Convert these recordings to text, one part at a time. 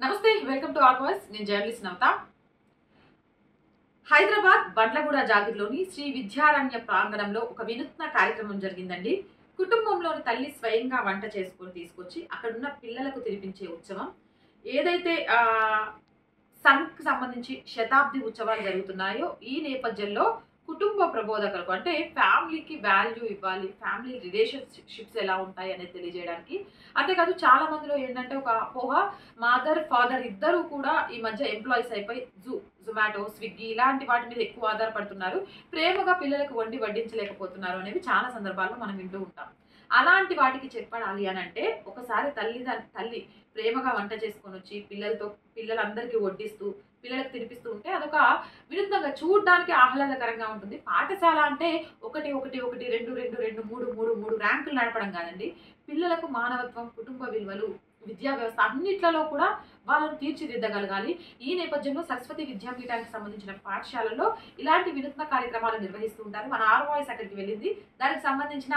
నమస్తే, welcome to are voice. నేను journalist నవత. హైదరాబాద్ బండ్లగూడ జాగిర్లోని శ్రీ విద్యారణ్య ప్రాంగణంలో ఒక వినూత్న కార్యక్రమం జరిగిందండి. కుటుంబంలోని తల్లి స్వయంగా వంట చేసుకొని తీసుకొచ్చి అక్కడున్న పిల్లలకు తినిపించే ఉత్సవం. ఏదైతే సంఘ్ సంబంధించి శతాబ్ది ఉత్సవాలు జరుగుతున్నాయో ఈ నేపథ్యంలో కుటుంబ ప్రబోధకులకు అంటే ఫ్యామిలీకి వాల్యూ ఇవ్వాలి, ఫ్యామిలీ రిలేషన్షిప్స్ ఎలా ఉంటాయి అనేది తెలియజేయడానికి. అంతేకాదు చాలా మందిలో ఏంటంటే ఒక అపోహ, మదర్ ఫాదర్ ఇద్దరు కూడా ఈ మధ్య ఎంప్లాయీస్ అయిపోయి జొమాటో, స్విగ్గీ ఇలాంటి వాటి మీద ఎక్కువ ఆధారపడుతున్నారు, ప్రేమగా పిల్లలకు వడ్డించలేకపోతున్నారు అనేవి చాలా సందర్భాల్లో మనం వింటూ ఉంటాం. అలాంటి వాటికి చెప్పాలి అని అంటే ఒకసారి తల్లి ప్రేమగా వంట చేసుకొని వచ్చి పిల్లలందరికీ వడ్డిస్తూ పిల్లలకు తినిపిస్తూ ఉంటే అదొక వినూత్నంగా చూడడానికి ఆహ్లాదకరంగా ఉంటుంది. పాఠశాల అంటే ఒకటి ఒకటి ఒకటి రెండు రెండు రెండు మూడు మూడు మూడు ర్యాంకులు నడపడం కాదండి. పిల్లలకు మానవత్వం, కుటుంబ విలువలు, విద్యా వ్యవస్థ అన్నిట్లలో కూడా వాళ్ళని తీర్చిదిద్దగలగాలి. ఈ నేపథ్యంలో సరస్వతి విద్యాపీఠానికి సంబంధించిన పాఠశాలలో ఇలాంటి వినూత్న కార్యక్రమాలు నిర్వహిస్తూ ఉంటారు. మన ఆర్ వాయిస్ అక్కడికి వెళ్ళింది. దానికి సంబంధించిన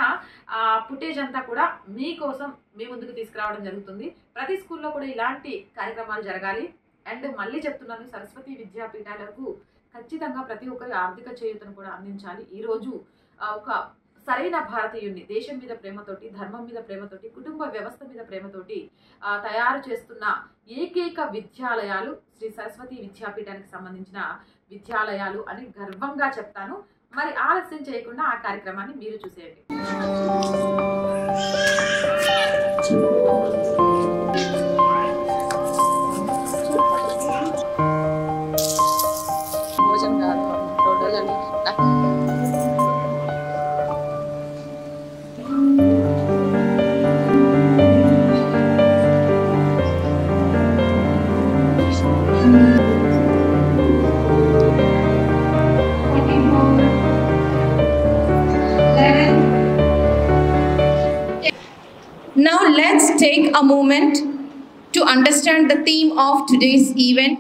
ఫుటేజ్ అంతా కూడా మీకోసం మీ ముందుకు తీసుకురావడం జరుగుతుంది. ప్రతి స్కూల్లో కూడా ఇలాంటి కార్యక్రమాలు జరగాలి. అండ్ మళ్ళీ చెప్తున్నాను, సరస్వతి విద్యాపీఠాలకు ఖచ్చితంగా ప్రతి ఒక్కరి ఆర్థిక చేయూతను కూడా అందించాలి. ఈరోజు ఒక సరైన భారతీయుడిని దేశం మీద ప్రేమతోటి, ధర్మం మీద ప్రేమతోటి, కుటుంబ వ్యవస్థ మీద ప్రేమతోటి తయారు చేస్తున్న ఏకైక విద్యాలయాలు శ్రీ సరస్వతి విద్యాపీఠానికి సంబంధించిన విద్యాలయాలు అని గర్వంగా చెప్తాను. మరి ఆలస్యం చేయకుండా ఆ కార్యక్రమాన్ని మీరు చూసేయండి. Now let's take a moment to understand the theme of today's event,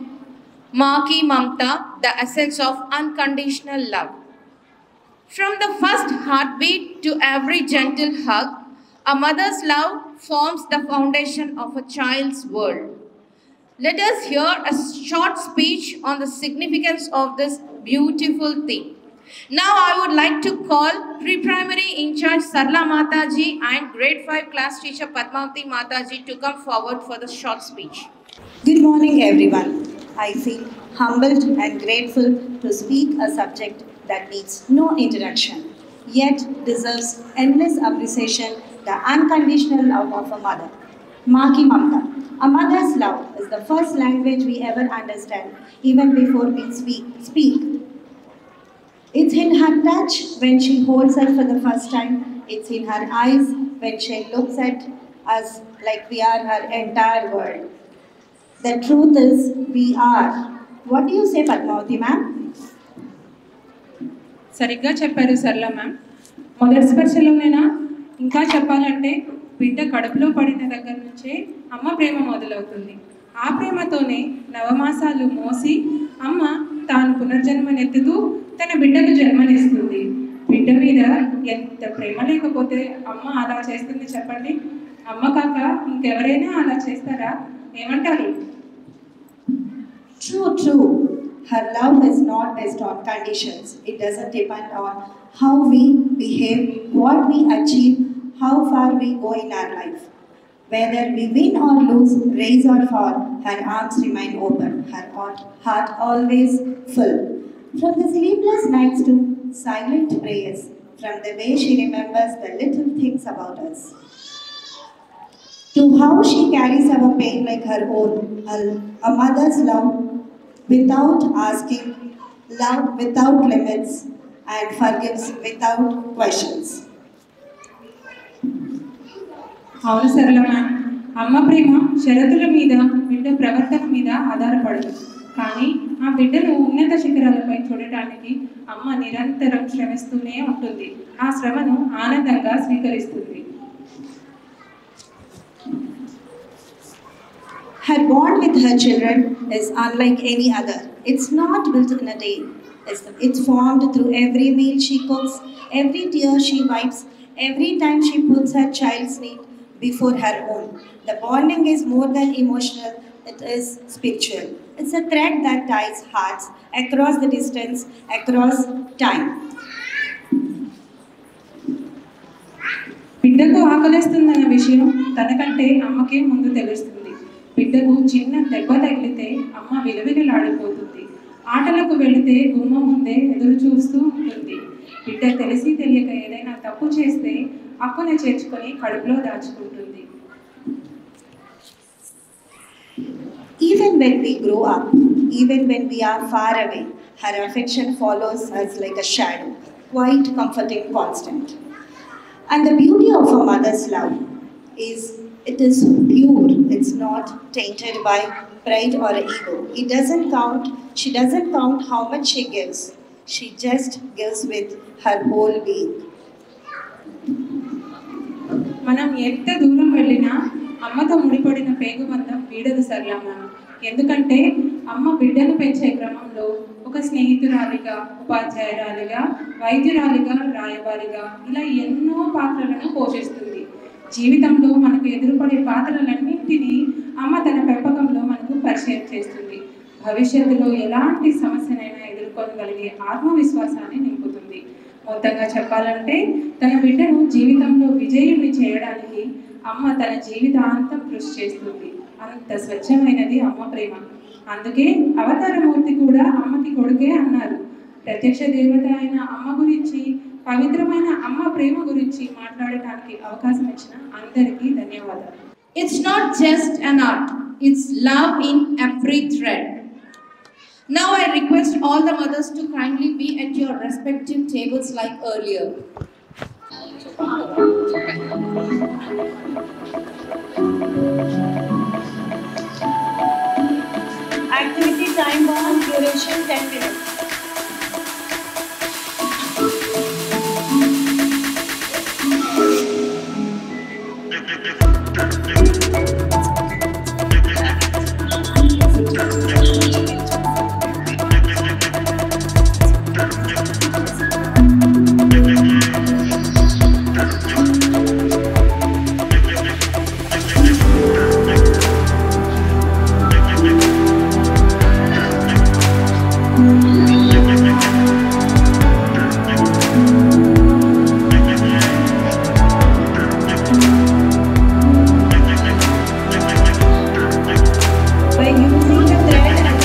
Maa Ki Mamta, the essence of unconditional love. From the first heartbeat to every gentle hug, a mother's love forms the foundation of a child's world. Let us hear a short speech on the significance of this beautiful theme. Now I would like to call pre-primary in charge Sarla Mataji and grade 5 class teacher Padmavati Mataji to come forward for the short speech. Good morning everyone. I feel humbled and grateful to speak a subject that needs no introduction, yet deserves endless appreciation, the unconditional love of a mother. Maa Ki Mamta. A mother's love is the first language we ever understand, even before we speak. It's in her touch when she holds us for the first time. It's in her eyes when she looks at us like we are her entire world. The truth is, we are. What do you say, Padmavati ma'am? సరిగ్గా చెప్పారు సరళ ma'am. మొదటి స్పర్శలోనైనా ఇంకా చెప్పాలంటే బిడ్డ కడుపులో పడిన దగ్గర నుంచే అమ్మ ప్రేమ మొదలవుతుంది. ఆ ప్రేమతోనే నవమాసాలు మోసి అమ్మ తాను పునర్జన్మనెత్తుతూ తన బిడ్డకు జన్మనిస్తుంది. బిడ్డ మీద ఎంత ప్రేమ లేకపోతే అమ్మ అలా చేస్తుంది చెప్పండి? అమ్మ కాక ఇంకెవరైనా అలా చేస్తారా? ఏమంటారు? True. Her love is not based on conditions. It doesn't depend on how we behave, what we achieve, how far we go in our life. Whether we win or lose, raise or fall, her arms remain open, her heart always full. From the sleepless nights to silent prayers, from the way she remembers the little things about us, to how she carries our pain like her own, a mother's love without asking, love without limits, and forgives without questions. అవును సరళ ma'am. అమ్మ ప్రేమ షరతుల మీద, బిడ్డ ప్రవర్తన మీద ఆధారపడదు. కానీ ఆ బిడ్డను ఉన్నత శిఖరాలపై చూడటానికి అమ్మ నిరంతరం శ్రమిస్తూనే ఉంటుంది. ఆ శ్రమను ఆనందంగా స్వీకరిస్తుంది. Her bond with her children is unlike any other. It's not built in a day. It's formed through every meal she cooks, every tear she wipes, every time she puts her child's need before her own. The bonding is more than emotional, it is spiritual. It's a thread that ties hearts across the distance, across time. బిడ్డకు ఆకలిస్తుందన్న విషయం తనకంటే అమ్మకే ముందు తెలుస్తుంది. బిడ్డకు చిన్న దెబ్బ తగిలితే అమ్మ విలవిలలాడిపోతుంది. ఆటలకు వెళితే గుమ్మ ముందే ఎదురు చూస్తూ ఉంటుంది. బిడ్డ తెలిసి తెలియక ఏదైనా తప్పు చేస్తే అప్పున చేర్చుకొని కడుపులో దాచుకుంటుంది. Even when we grow up, even when we are far away, her affection follows us like a shadow, quite comforting, constant. And the beauty of a mother's love is it is pure. It's not tainted by pride or ego. It doesn't count. She doesn't count how much she gives. She just gives with her whole being. మనం ఎంత దూరం వెళ్ళినా అమ్మతో ముడిపడిన పేగుబంధం వీడదు సరళమ్మ. ఎందుకంటే అమ్మ బిడ్డను పెంచే క్రమంలో ఒక స్నేహితురాలిగా, ఉపాధ్యాయురాలిగా, వైద్యురాలిగా, రాయబారిగా ఇలా ఎన్నో పాత్రలను పోషిస్తుంది. జీవితంలో మనకు ఎదురుపడే పాత్రలన్నింటినీ అమ్మ తన పెంపకంలో మనకు పరిచయం చేస్తుంది. భవిష్యత్తులో ఎలాంటి సమస్యనైనా ఎదుర్కోగలిగే ఆత్మవిశ్వాసాన్ని నింపుతుంది. మొత్తంగా చెప్పాలంటే తన బిడ్డను జీవితంలో విజయుని చేయడానికి అమ్మ తన జీవితాంతం కృషి చేస్తుంది. అంత స్వచ్ఛమైనది అమ్మ ప్రేమ. అందుకే అవతారమూర్తి కూడా అమ్మకి కొడుకే అన్నారు. ప్రత్యక్ష దేవత అయిన అమ్మ గురించి, పవిత్రమైన అమ్మ ప్రేమ గురించి మాట్లాడటానికి అవకాశం ఇచ్చిన అందరికీ ధన్యవాదాలు. It's not just an art, it's love in every thread. Now I request all the mothers to kindly be at your respective tables like earlier. Activity time bomb, duration 10 minutes. By using the thread and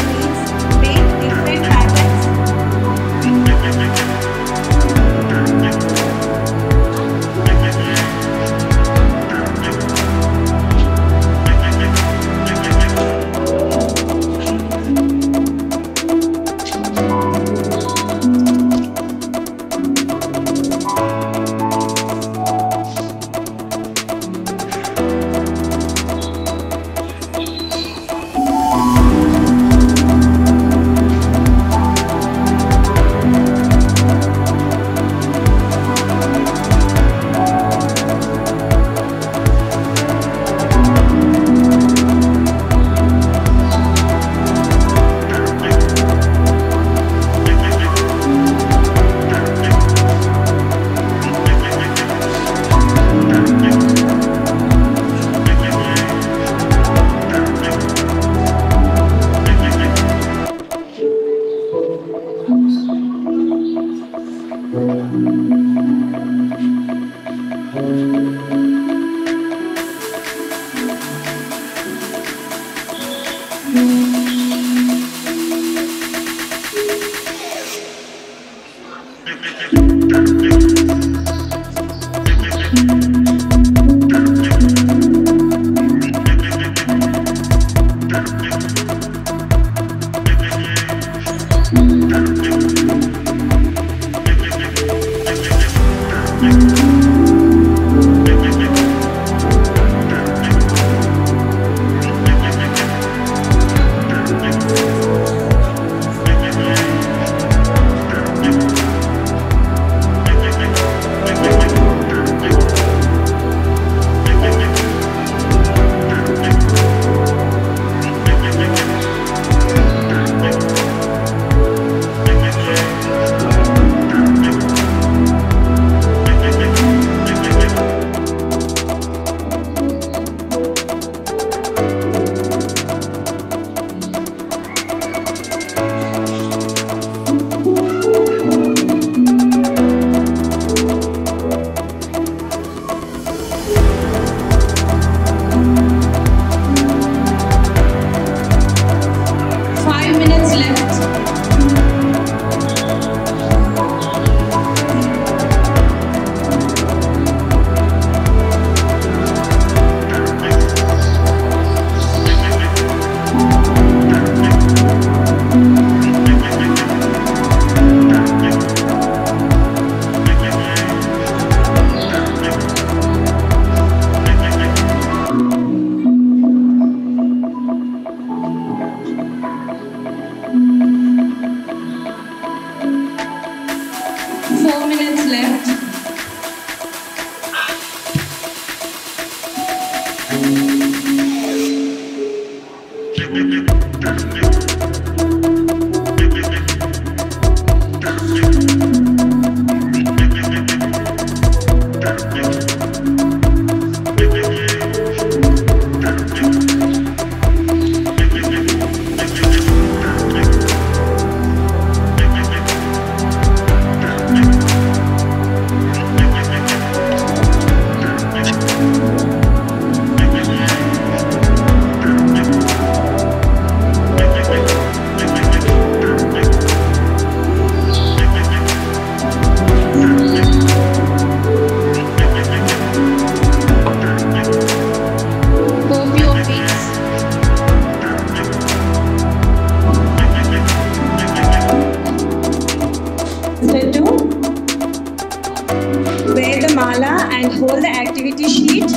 And hold the activity sheet.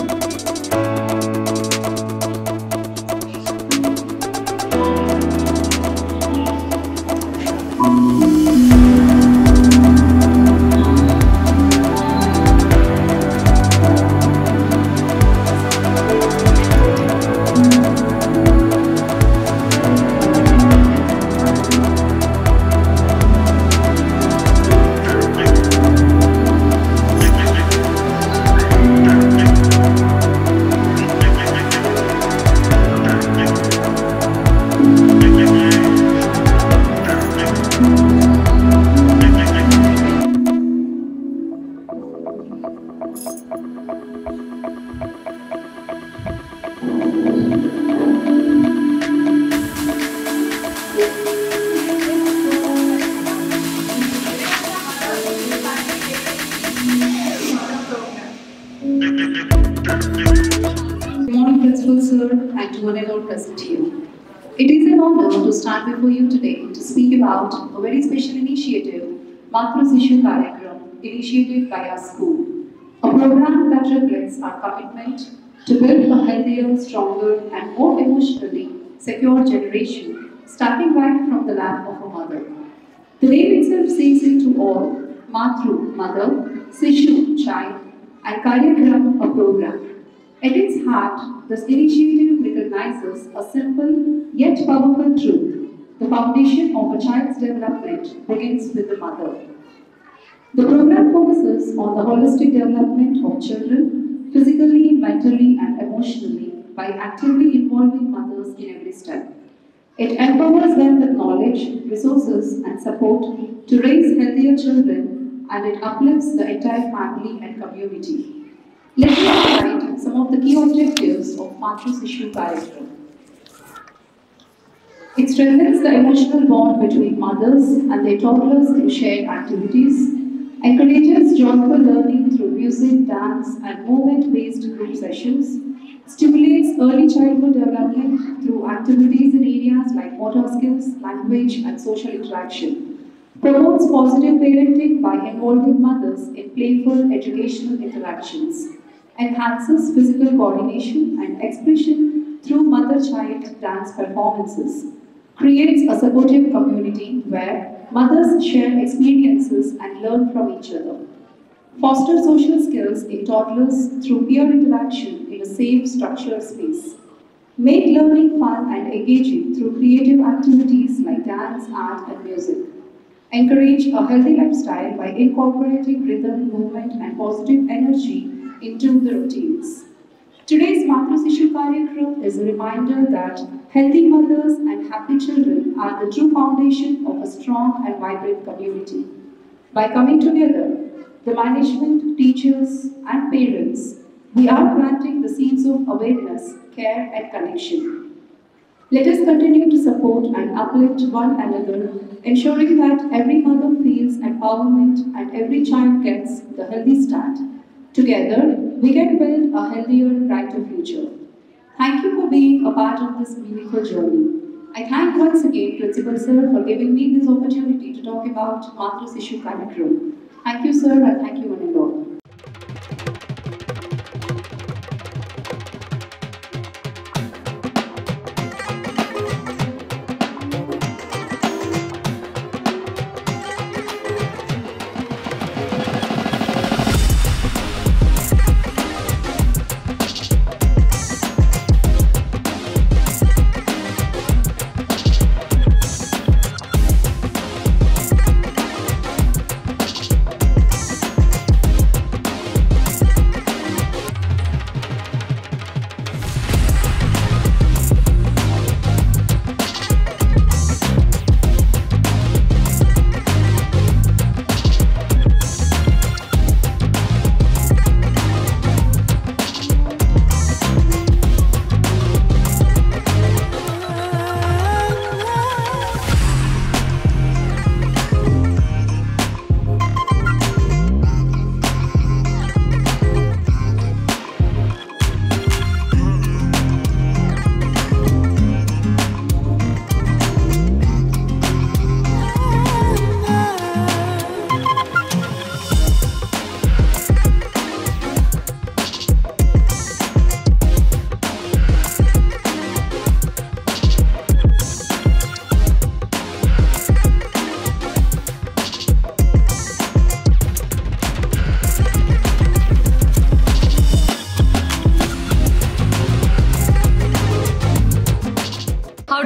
Principal Sir, and to one and all present here. It is an honor to stand before you today to speak about a very special initiative, Matru Sishu Karyakram, initiated by our school. A program that reflects our commitment to build a healthier, stronger, and more emotionally secure generation, starting right from the lap of a mother. The name itself says it to all: Matru, mother; Sishu, child; and Karyakram, a program. At its heart, this initiative recognizes a simple yet powerful truth: the foundation of a child's development begins with the mother. The program focuses on the holistic development of children, physically, mentally, and emotionally, by actively involving mothers in every step. It empowers them with knowledge, resources, and support to raise healthier children, and it uplifts the entire family and community. Let me highlight some of the key objectives of Matru Sishu Karyakram. It strengthens the emotional bond between mothers and their toddlers through shared activities, encourages joyful learning through music, dance, and movement-based group sessions, stimulates early childhood development through activities in areas like motor skills, language, and social interaction, promotes positive parenting by involving mothers in playful educational interactions, enhances physical coordination and expression through mother-child dance performances, creates a supportive community where mothers share experiences and learn from each other, fosters social skills in toddlers through peer interaction in a safe, structured space, make learning fun and engaging through creative activities like dance, art, and music, encourage a healthy lifestyle by incorporating rhythm, movement, and positive energy into the routines. Today's Matru Sishu Karyakram is a reminder that healthy mothers and happy children are the true foundation of a strong and vibrant community. By coming together, the management, teachers, and parents, we are planting the seeds of awareness, care, and connection. Let us continue to support and uplift one another, ensuring that every mother feels empowerment and every child gets the healthy start. Together, we can build a healthier, brighter future. Thank you for being a part of this meaningful journey. I thank once again Principal Sir for giving me this opportunity to talk about Matru Sishu Karyakram. Thank you, sir, and thank you one and all.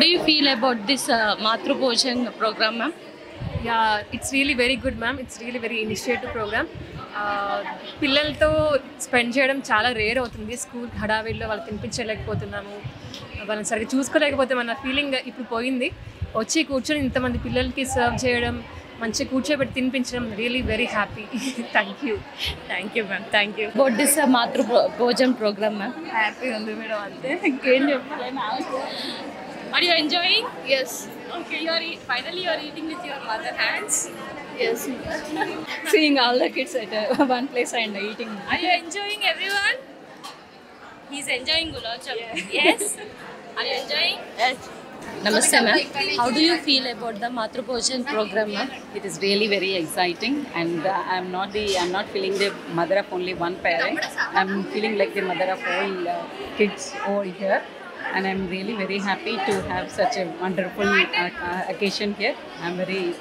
do you feel about this Matru Bhojan program, ma'am? Yeah, it's really very good, ma'am. It's really very initiative program. పిల్లలతో spend చేయడం చాలా rare అవుతుంది. School హడావిడిలో వాళ్ళు తినిపించలేకపోతున్నాము, వాళ్ళని సరిగ్గా చూసుకోలేకపోతే మన feeling ఇప్పుడు పోయింది. వచ్చి కూర్చొని ఇంతమంది పిల్లలకి సర్వ్ చేయడం, మంచిగా కూర్చోబెట్టి తినిపించడం really very happy. Thank you ma'am, thank you. About this Matru Bhojan program, ma'am? Happy ఉంది మేడం, అంతే ఇంకేం చెప్పాలి. Are you enjoying? Yes. Okay, finally you are eating with your mother hands. Yes. Seeing all the kids at one place and eating. Are you enjoying everyone? He's enjoying gulab jamun. Yeah. Yes. Are you enjoying? Yes. Namaste, ma'am. How do you feel about the Matru Bhojan program, ma'am? It is really very exciting, and I'm not feeling the mother of only one parent. I'm feeling like the mother of all kids over here, and I'm really very happy to have such a wonderful occasion here. I'm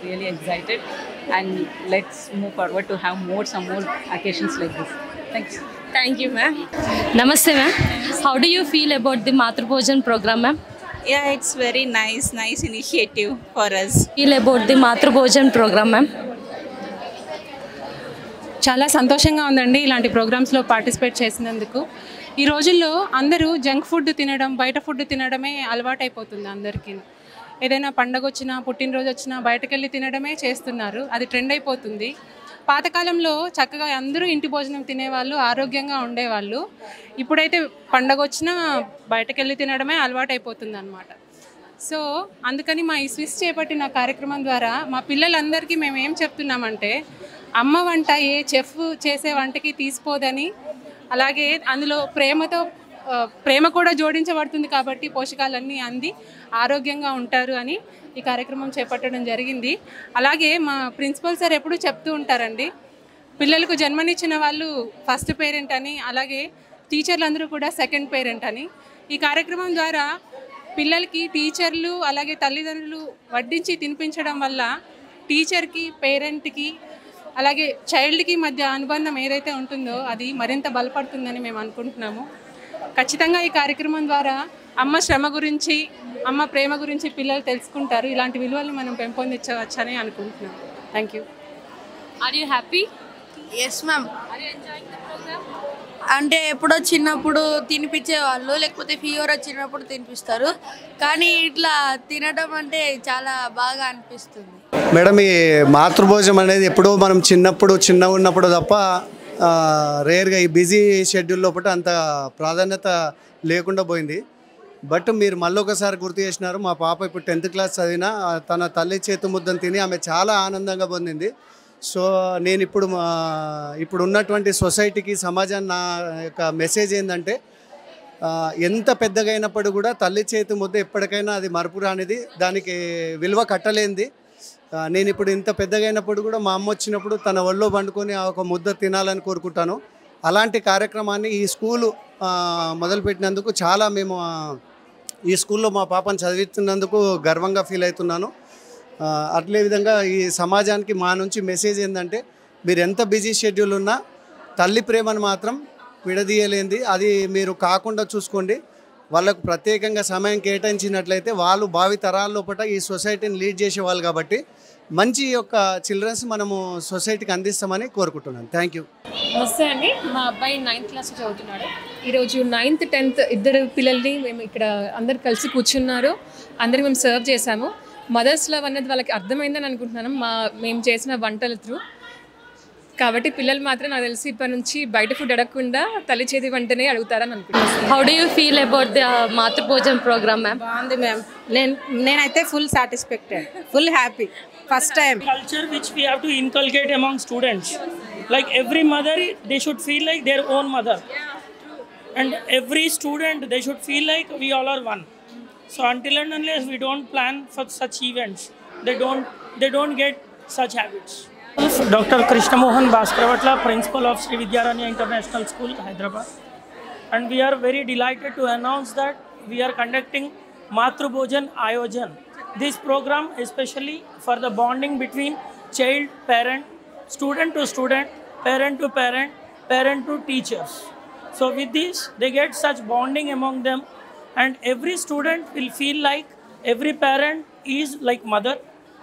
really excited, and let's move forward to have some more occasions like this. Thanks. Thank you, ma'am. Namaste, ma'am. How do you feel about the Matru Bhojan program, ma'am? Yeah, it's very nice initiative for us. Feel about the Matru Bhojan program, ma'am? చాలా సంతోషంగా ఉందండి ఇలాంటి ప్రోగ్రామ్స్లో participate చేసినందుకు. ఈ రోజుల్లో అందరూ junk food తినడం, బయట ఫుడ్ తినడమే అలవాటైపోతుంది అందరికీ. ఏదైనా పండగ వచ్చినా, పుట్టినరోజు వచ్చినా బయటకెళ్ళి తినడమే చేస్తున్నారు. అది ట్రెండ్ అయిపోతుంది. పాతకాలంలో చక్కగా అందరూ ఇంటి భోజనం తినేవాళ్ళు, ఆరోగ్యంగా ఉండేవాళ్ళు. ఇప్పుడైతే పండగ వచ్చినా బయటకెళ్ళి తినడమే అలవాటైపోతుంది అన్నమాట. సో అందుకని మా ఈ స్విస్ చేపట్టిన కార్యక్రమం ద్వారా మా పిల్లలందరికీ మేము ఏం చెప్తున్నామంటే, అమ్మ వంట ఏ చెఫ్ చేసే వంటకి తీసిపోదని, అలాగే అందులో ప్రేమ కూడా జోడించబడుతుంది కాబట్టి పోషకాలన్నీ అంది ఆరోగ్యంగా ఉంటారు అని ఈ కార్యక్రమం చేపట్టడం జరిగింది. అలాగే మా ప్రిన్సిపల్ సార్ ఎప్పుడూ చెప్తూ ఉంటారండి, పిల్లలకు జన్మనిచ్చిన వాళ్ళు ఫస్ట్ పేరెంట్ అని, అలాగే టీచర్లు అందరూ కూడా సెకండ్ పేరెంట్ అని. ఈ కార్యక్రమం ద్వారా పిల్లలకి టీచర్లు అలాగే తల్లిదండ్రులు వడ్డించి తినిపించడం వల్ల టీచర్కి, పేరెంట్కి, అలాగే చైల్డ్కి మధ్య అనుబంధం ఏదైతే ఉంటుందో అది మరింత బలపడుతుందని మేము అనుకుంటున్నాము. ఖచ్చితంగా ఈ కార్యక్రమం ద్వారా అమ్మ శ్రమ గురించి, అమ్మ ప్రేమ గురించి పిల్లలు తెలుసుకుంటారు. ఇలాంటి విలువలను మనం పెంపొందించవచ్చని అనుకుంటున్నాం. Thank you. Are you happy? Yes ma'am. Are you enjoying the program? అంటే ఎప్పుడో చిన్నప్పుడు తినిపించేవాళ్ళు, లేకపోతే ఫీవర్ వచ్చినప్పుడు తినిపిస్తారు, కానీ ఇట్లా తినడం అంటే చాలా బాగా అనిపిస్తుంది. మేడం, ఈ మాతృభోజనం అనేది ఎప్పుడో మనం చిన్నగా ఉన్నప్పుడు తప్ప రేర్గా ఈ బిజీ షెడ్యూల్ లోపల అంత ప్రాధాన్యత లేకుండా పోయింది. బట్ మీరు మళ్ళీ ఒకసారి గుర్తు చేసినారు. మా పాప ఇప్పుడు 10th క్లాస్ చదివినా తన తల్లి చేతి ముద్దను తిని ఆమె చాలా ఆనందంగా పొందింది. సో నేను ఇప్పుడు ఉన్నటువంటి సొసైటీకి, సమాజాన్ని నా యొక్క మెసేజ్ ఏంటంటే, ఎంత పెద్దగా అయినప్పుడు కూడా తల్లి చేతి ముద్ద ఎప్పటికైనా అది మరపు రానిది, దానికి విలువ కట్టలేనిది. నేను ఇప్పుడు ఇంత పెద్దగా అయినప్పుడు కూడా మా అమ్మ వచ్చినప్పుడు తన ఒళ్ళో పండుకొని ఒక ముద్ద తినాలని కోరుకుంటాను. అలాంటి కార్యక్రమాన్ని ఈ స్కూలు మొదలుపెట్టినందుకు చాలా మేము ఈ స్కూల్లో మా పాపను చదివిస్తున్నందుకు గర్వంగా ఫీల్ అవుతున్నాను. అట్లే విధంగా ఈ సమాజానికి మా నుంచి మెసేజ్ ఏంటంటే, మీరు ఎంత బిజీ షెడ్యూల్ ఉన్నా తల్లి ప్రేమను మాత్రం విడదీయలేంది. అది మీరు కాకుండా చూసుకోండి. వాళ్ళకు ప్రత్యేకంగా సమయం కేటాయించినట్లయితే వాళ్ళు భావి తరాల లోపల ఈ సొసైటీని లీడ్ చేసేవాళ్ళు కాబట్టి మంచి యొక్క చిల్డ్రన్స్ మనము సొసైటీకి అందిస్తామని కోరుకుంటున్నాను. Thank you. నమస్తే అండి, మా అబ్బాయి 9th క్లాస్ చదువుతున్నాడు. ఈరోజు 9th, 10th ఇద్దరు పిల్లల్ని మేము ఇక్కడ అందరు కలిసి కూర్చున్నారు. అందరికి మేము సర్వ్ చేసాము. మదర్స్ లవ్ అనేది వాళ్ళకి అర్థమైందని అనుకుంటున్నాను మేము చేసిన వంటల త్రూ. కాబట్టి పిల్లలు మాత్రం నాకు తెలిసి ఇప్పటి నుంచి బయట ఫుడ్ అడగకుండా తల్లి చేతి వంటనే అడుగుతారని అనుకుంటున్నాను. How do you feel about the Matru Bhojan program, ma'am? బాగుంది మ్యామ్. నేనైతే full satisfied, full happy. First time culture which we have to inculcate among students, like every mother they should feel like their own mother, and every student they should feel like we all are one. So until and unless we don't plan for such events, they don't get such habits. Dr. Krishna Mohan Bhaskaravatla, principal of Sri Vidyaranya International School, Hyderabad, and we are very delighted to announce that we are conducting Matru Bhojan Ayojan. This program especially for the bonding between child, parent, student to student, parent to parent, parent to teachers. So with this, they get such bonding among them, and every student will feel like every parent is like mother,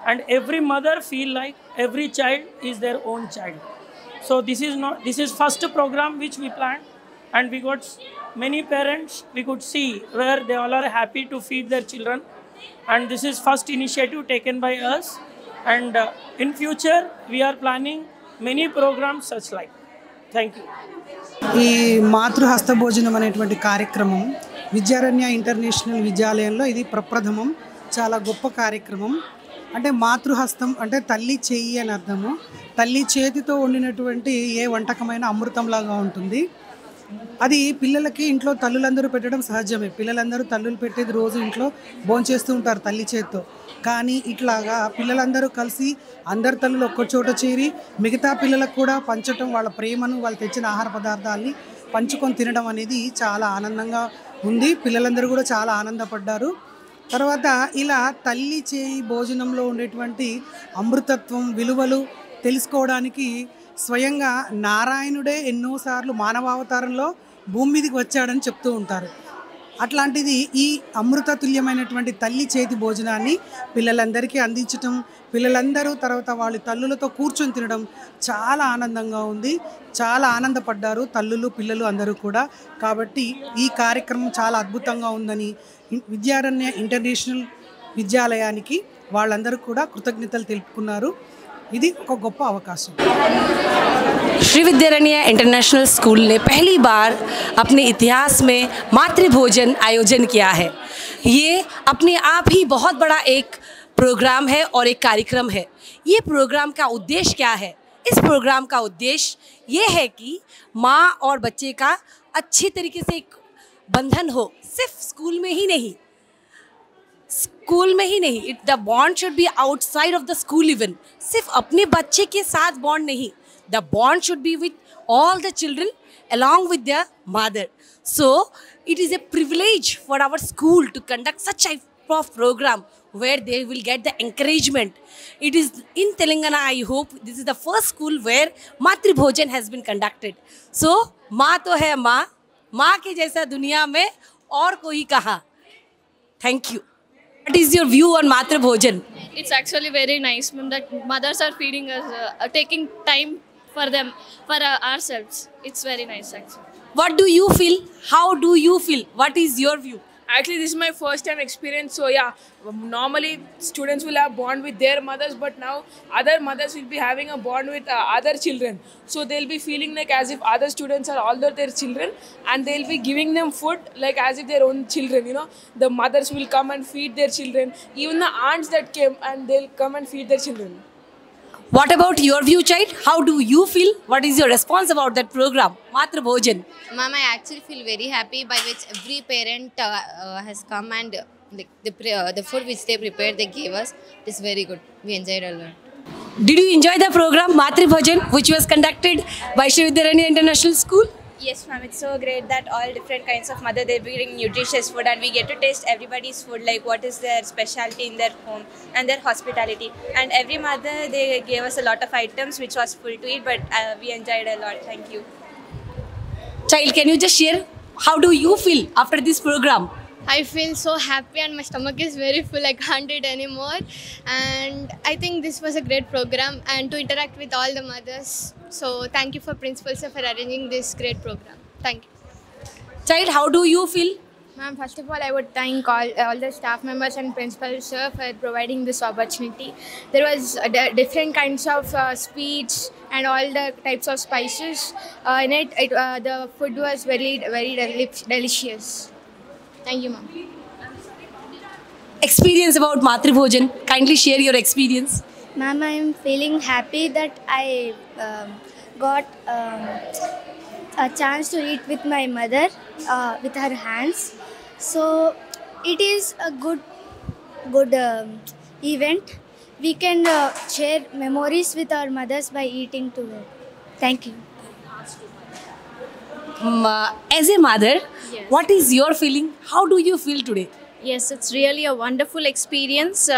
and every mother feel like every child is their own child. So this is first program which we planned, and we got many parents we could see where they all are happy to feed their children, and this is first initiative taken by us, and in future we are planning many programs such like. Thank you. ఈ మాతృహస్త భోజనం అనేటువంటి కార్యక్రమం Vidyaranya international విద్యాలయంలో ఇది ప్రప్రథమం. చాలా గొప్ప కార్యక్రమం. అంటే మాతృహస్తం అంటే తల్లి చేయి అని అర్థము. తల్లి చేతితో వండినటువంటి ఏ వంటకమైన అమృతంలాగా ఉంటుంది. అది పిల్లలకి ఇంట్లో తల్లులందరూ పెట్టడం సహజమే. పిల్లలందరూ తల్లులు పెట్టేది రోజు ఇంట్లో భోంచేస్తూ ఉంటారు తల్లి చేతితో. కానీ ఇట్లాగా పిల్లలందరూ కలిసి అందరు తల్లులు ఒక్క చోట చేరి మిగతా పిల్లలకు కూడా పంచడం, వాళ్ళ ప్రేమను, వాళ్ళు తెచ్చిన ఆహార పదార్థాలని పంచుకొని తినడం అనేది చాలా ఆనందంగా ఉంది. పిల్లలందరూ కూడా చాలా ఆనందపడ్డారు. తర్వాత ఇలా తల్లి చేయి భోజనంలో ఉండేటువంటి అమృతత్వం, విలువలు తెలుసుకోవడానికి స్వయంగా నారాయణుడే ఎన్నోసార్లు మానవావతారంలో భూమి మీదకి వచ్చాడని చెప్తూ ఉంటారు. అట్లాంటిది ఈ అమృతతుల్యమైనటువంటి తల్లి చేతి భోజనాన్ని పిల్లలందరికీ అందించటం, పిల్లలందరూ తర్వాత వాళ్ళ తల్లులతో కూర్చొని తినడం చాలా ఆనందంగా ఉంది. చాలా ఆనందపడ్డారు తల్లులు, పిల్లలు అందరూ కూడా. కాబట్టి ఈ కార్యక్రమం చాలా అద్భుతంగా ఉందని విద్యారణ్య ఇంటర్నేషనల్ విద్యాలయానికి వాళ్ళందరూ కూడా కృతజ్ఞతలు తెలుపుకున్నారు. ఇది ఒక గొప్ప అవకాశం. श्री विद्यारण्य इंटरनेशनल स्कूल ने पहली बार अपने इतिहास में मातृभोजन आयोजन किया है। ये अपने आप ही बहुत बड़ा एक प्रोग्राम है और एक कार्यक्रम है। ये प्रोग्राम का उद्देश्य क्या है? इस प्रोग्राम का उद्देश्य ये है कि माँ और बच्चे का अच्छी तरीके से एक बंधन हो, सिर्फ स्कूल में ही नहीं, the bond should be outside of the school even. सिर्फ अपने बच्चे के साथ बॉन्ड नहीं, the bond should be with all the children along with their mother. So it is a privilege for our school to conduct such type of program where they will get the encouragement. It is in Telangana, I hope this is the first school where Matri Bhojan has been conducted. So माँ तो है माँ, माँ के जैसा दुनिया में और कोई कहाँ. Thank you. What is your view on Matri Bhojan? It's actually very nice, ma'am, that mothers are feeding us, taking time for them, for ourselves. It's very nice actually. What do you feel? How do you feel? What is your view? Actually, this is my first time experience. So yeah, normally students will have bond with their mothers, but now other mothers will be having a bond with other children. So they'll be feeling like as if other students are all their children, and they'll be giving them food like as if their own children. You know, the mothers will come and feed their children. Even the aunts that came and they'll come and feed their children. What about your view, child? How do you feel? What is your response about that program, Matri Bhojan? Ma'am, I actually feel very happy by which every parent has come and the food which they prepared, they gave us. It's very good. We enjoyed a lot. Did you enjoy the program Matri Bhojan, which was conducted by Shri Vidyaranya International School? Yes, ma'am. It's so great that all different kinds of mother, they bring nutritious food and we get to taste everybody's food, like what is their specialty in their home and their hospitality. And every mother, they gave us a lot of items which was full to eat, but we enjoyed a lot. Thank you. Child, can you just share how do you feel after this program? I feel so happy and my stomach is very full. I can't eat anymore. And I think this was a great program and to interact with all the mothers. So thank you for Principal Sir for arranging this great program. Thank you. Child, how do you feel? Ma'am, first of all, I would thank all the staff members and Principal Sir for providing this opportunity. There was different kinds of sweets and all the types of spices. In it the food was very, very delicious. Thank you, ma'am. Experience about Matri Bhojan. Kindly share your experience. Ma'am, I am feeling happy that I got a chance to eat with my mother with her hands. So it is a good event. We can share memories with our mothers by eating together. Thank you. As a mother, yes, what is your feeling? How do you feel today? Yes, it's really a wonderful experience.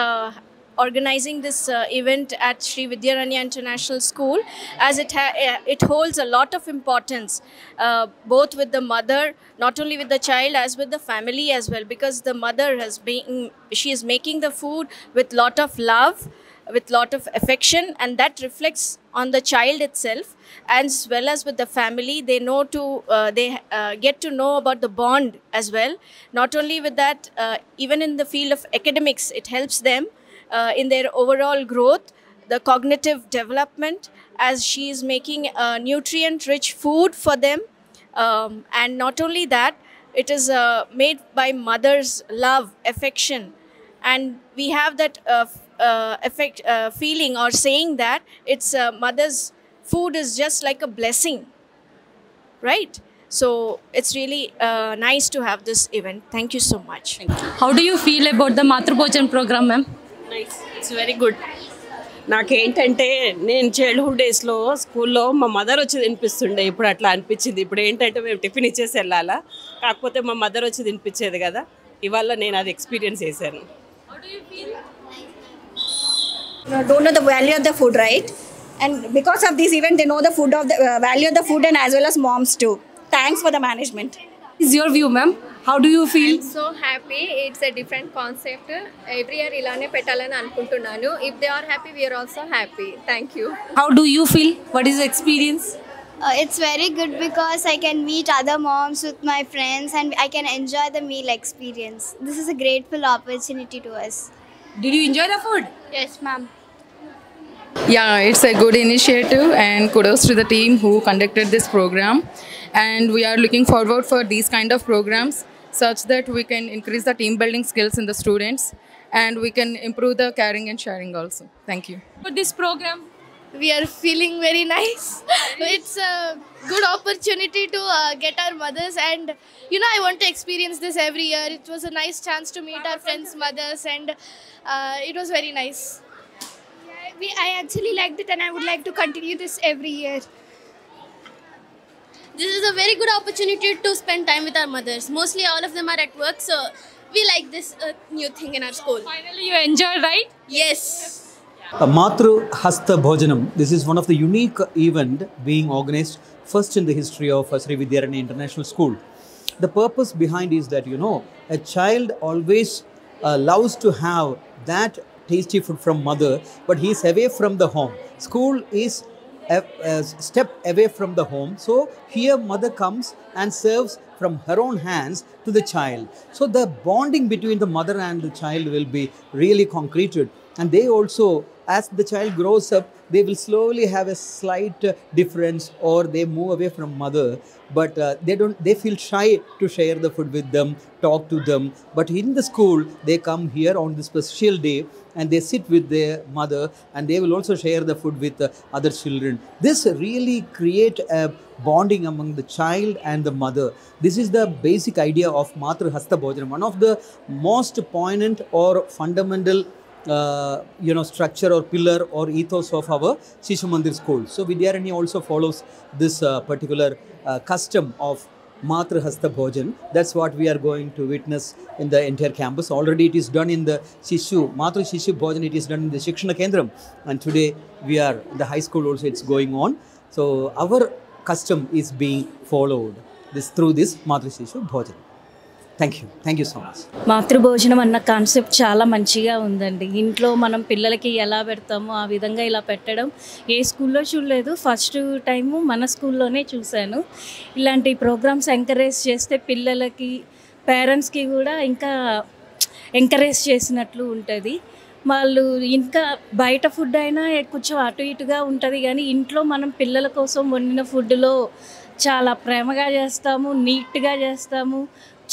organizing this event at Sri Vidyaranya International School, as it holds a lot of importance, both with the mother, not only with the child, as with the family as well, because the mother she is making the food with lot of love, with lot of affection, and that reflects on the child itself as well as with the family. They know they get to know about the bond as well. Not only with that, even in the field of academics, it helps them in their overall growth, the cognitive development, as she is making nutrient-rich food for them. And not only that, it is made by mother's love, affection, and we have that feeling or saying that it's mother's food is just like a blessing, right? So it's really nice to have this event. Thank you so much. How do you feel about the Matru-Bhojan program, ma'am? Nice. It's very good. నాకేంటంటే నేను childhood డేస్లో స్కూల్లో మా mother వచ్చి తినిపిస్తుండే. ఇప్పుడు అట్లా అనిపించింది. ఇప్పుడు ఏంటంటే మేము టిఫిన్ ఇచ్చేసి వెళ్ళాలా, కాకపోతే మా మదర్ వచ్చి తినిపించేది కదా. ఇవాళ నేను అది ఎక్స్పీరియన్స్ చేశాను. Don't know the value of the food, right? And because of this event, they know the food of the value of the food, and as well as moms too. Thanks for the management. Is your view, ma'am? How do you feel? I'm so happy. It's a different concept. Every year ilane pettalani anukuntunnanu. If they are happy, we are also happy. Thank you. How do you feel? What is the experience? It's very good because I can meet other moms with my friends and I can enjoy the meal experience. This is a grateful opportunity to us. Did you enjoy the food? Yes, ma'am. Yeah, it's a good initiative and kudos to the team who conducted this program. And we are looking forward for these kind of programs such that we can increase the team building skills in the students and we can improve the caring and sharing also. Thank you. For this program, We are feeling very nice. It's a good opportunity to get our mothers, and I want to experience this every year. It was a nice chance to meet our friends' mothers, and it was very nice. I actually liked it and I would like to continue this every year. This is a very good opportunity to spend time with our mothers. Mostly all of them are at work, so we like this new thing in our school. Finally you enjoyed, right? Yes. Matru Hasta Bhojanam. This is one of the unique event being organized first in the history of Sri Vidyaranya International School. The purpose behind is that a child always loves to have that tasty food from mother, but he is away from the home. School is a step away from the home, so here mother comes and serves from her own hands to the child. So the bonding between the mother and the child will be really concreted, and they also, as the child grows up, they will slowly have a slight difference or they move away from mother, but they feel shy to share the food with them, talk to them. But in the school, they come here on this special day and they sit with their mother and they will also share the food with other children. This really create a bonding among the child and the mother. This is the basic idea of Matru Hasta Bhojanam, one of the most poignant or fundamental structure or pillar or ethos of our Shishu Mandir school. So Vidyaranya also follows this particular custom of Matru Hasta Bhojan. That's what we are going to witness in the entire campus. Already it is done in the Matru Shishu Bhojan, it is done in the Shikshana Kendram. And today we are in the high school also, it's going on. So our custom is being followed through this Matru Shishu Bhojan. Thank you so much. Matrubhojanam అన్న concept చాలా మంచిగా ఉందండి. ఇంట్లో మనం పిల్లలకి ఎలా పెడతామో ఆ విధంగా ఇలా పెట్టడం ఏ స్కూల్లో చూడలేదు, ఫస్ట్ టైము మన స్కూల్లోనే చూశాను. ఇలాంటి ప్రోగ్రామ్స్ ఎంకరేజ్ చేస్తే పిల్లలకి పేరెంట్స్కి కూడా ఇంకా ఎంకరేజ్ చేసినట్లు ఉంటుంది. వాళ్ళు ఇంకా బయట ఫుడ్ అయినా కొంచెం అటు ఇటుగా ఉంటుంది, కానీ ఇంట్లో మనం పిల్లల కోసం వండిన ఫుడ్లో చాలా ప్రేమగా చేస్తాము, నీట్గా చేస్తాము,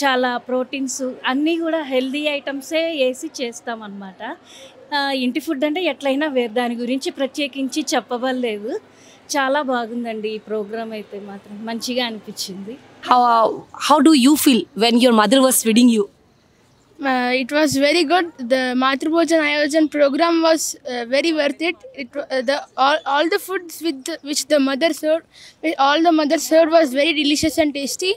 చాలా ప్రోటీన్స్ అన్నీ కూడా హెల్దీ ఐటమ్సే వేసి చేస్తామన్నమాట. ఇంటి ఫుడ్ అంటే ఎట్లయినా వేరు, దాని గురించి ప్రత్యేకించి చెప్పవలేదు. చాలా బాగుందండి ఈ ప్రోగ్రామ్, అయితే మాత్రం మంచిగా అనిపించింది. How do you feel when your mother was feeding you? It was very good. The Matrubojan Ayojan program was very worth it. All the foods which the mother served, all the mothers served was very delicious and tasty,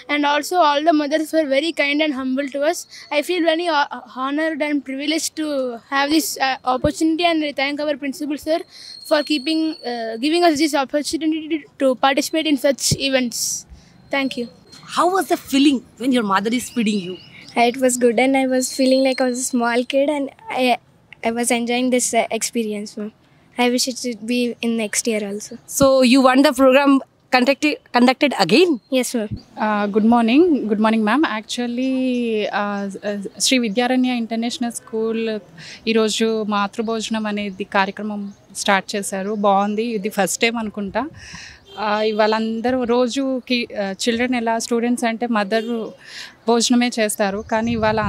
and also all the mothers were very kind and humble to us. I feel very honored and privileged to have this opportunity, and I thank our principal sir for giving us this opportunity to participate in such events. Thank you. How was the feeling when your mother is feeding you? It was good, and I was feeling like I was a small kid, and I was enjoying this experience. I wish it would be in next year also. So you want the program conducted again? Yes, ma'am. Good morning. Good morning, ma'am. Actually, Shri Vidyaranya international school ఈరోజు మాతృభోజనం అనేది కార్యక్రమం start చేశారు. బాగుంది. ఇది first time అనుకుంటా. వాళ్ళందరూ రోజుకి చిల్డ్రన్ ఎలా స్టూడెంట్స్ అంటే మదర్ భోజనమే చేస్తారు, కానీ వాళ్ళ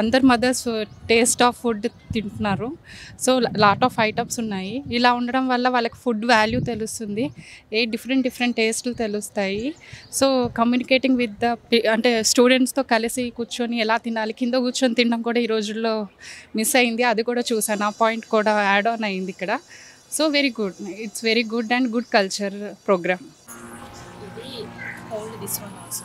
అందరు మదర్స్ టేస్ట్ ఆఫ్ ఫుడ్ తింటున్నారు. సో లాట్ ఆఫ్ ఐటమ్స్ ఉన్నాయి. ఇలా ఉండడం వల్ల వాళ్ళకి ఫుడ్ వాల్యూ తెలుస్తుంది, డిఫరెంట్ టేస్ట్లు తెలుస్తాయి. సో కమ్యూనికేటింగ్ విత్ అంటే స్టూడెంట్స్తో కలిసి కూర్చొని ఎలా తినాలి, కింద కూర్చొని తినడం కూడా ఈ రోజుల్లో మిస్ అయింది. అది కూడా చూసాను, ఆ పాయింట్ కూడా యాడ్ ఆన్ అయింది ఇక్కడ. So very good. It's very good and good culture program. Hold this one also.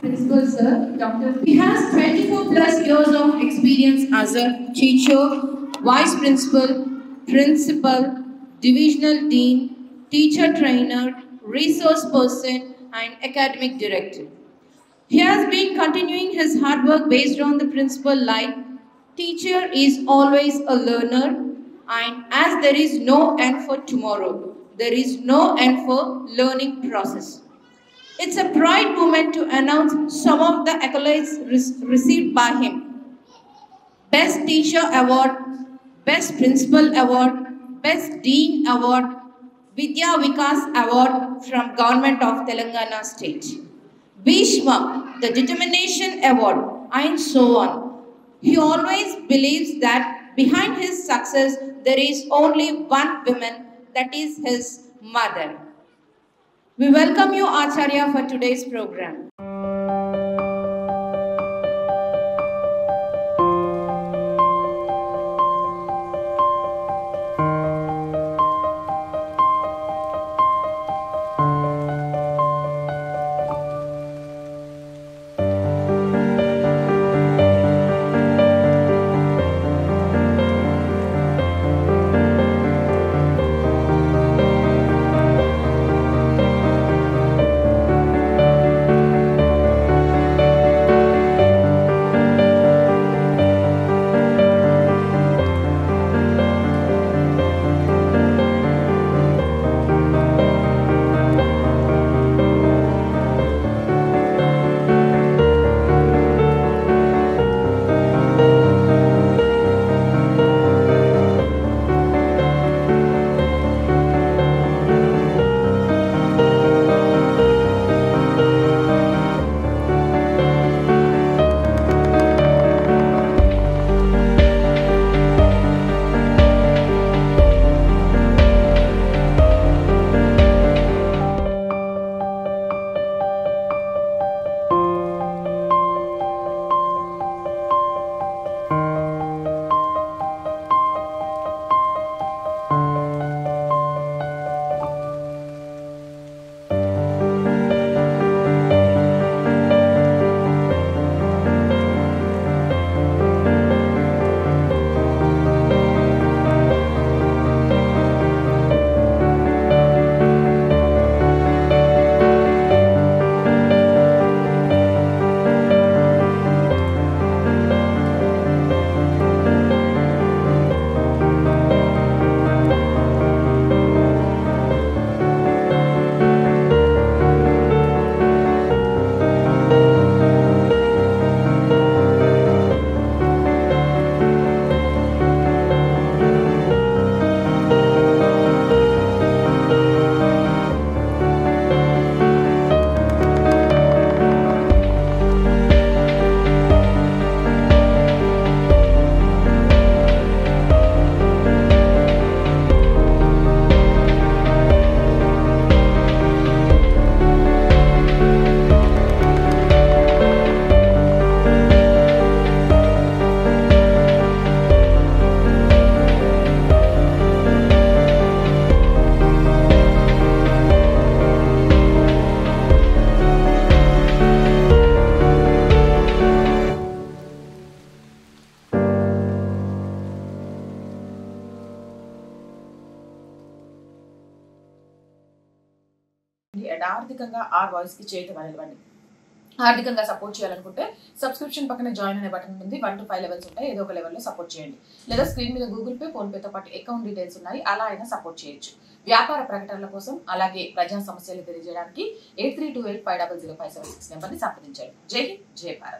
Principal sir, Dr. He has 24 plus years of experience as a teacher, vice principal, principal, divisional dean, teacher trainer, resource person, and academic director. He has been continuing his hard work based on the principle line, teacher is always a learner, and as there is no end for tomorrow, there is no end for learning process. It's a pride moment to announce some of the accolades received by him. Best Teacher Award, Best Principal Award, Best Dean Award, Vidya Vikas Award from Government of Telangana State. Bhishma, the Determination Award, and so on. He always believes that behind his success there is only one woman, that is his mother. We welcome you, Acharya, for today's program. చేయండి. ఆర్థికంగా are వాయిస్కి చేయుతనివ్వండి. ఆర్థికంగా support చేయాలనుకుంటే subscription పక్కన join అనే button ఉంది. 1 to 5 levels ఉంటాయి. ఏదో ఒక లెవెల్లో సపోర్ట్ చేయండి. లేదా స్క్రీన్ మీద గూగుల్ పే, ఫోన్ పేతో పాటు అకౌంట్ డీటెయిల్స్ ఉన్నాయి. అలా అయినా సపోర్ట్ చేయొచ్చు. వ్యాపార ప్రకటనల కోసం అలాగే ప్రజా సమస్యలు తెలియజేయడానికి 8328500576 నెంబర్ని సంప్రదించండి. జై హింద్, జై భారత్.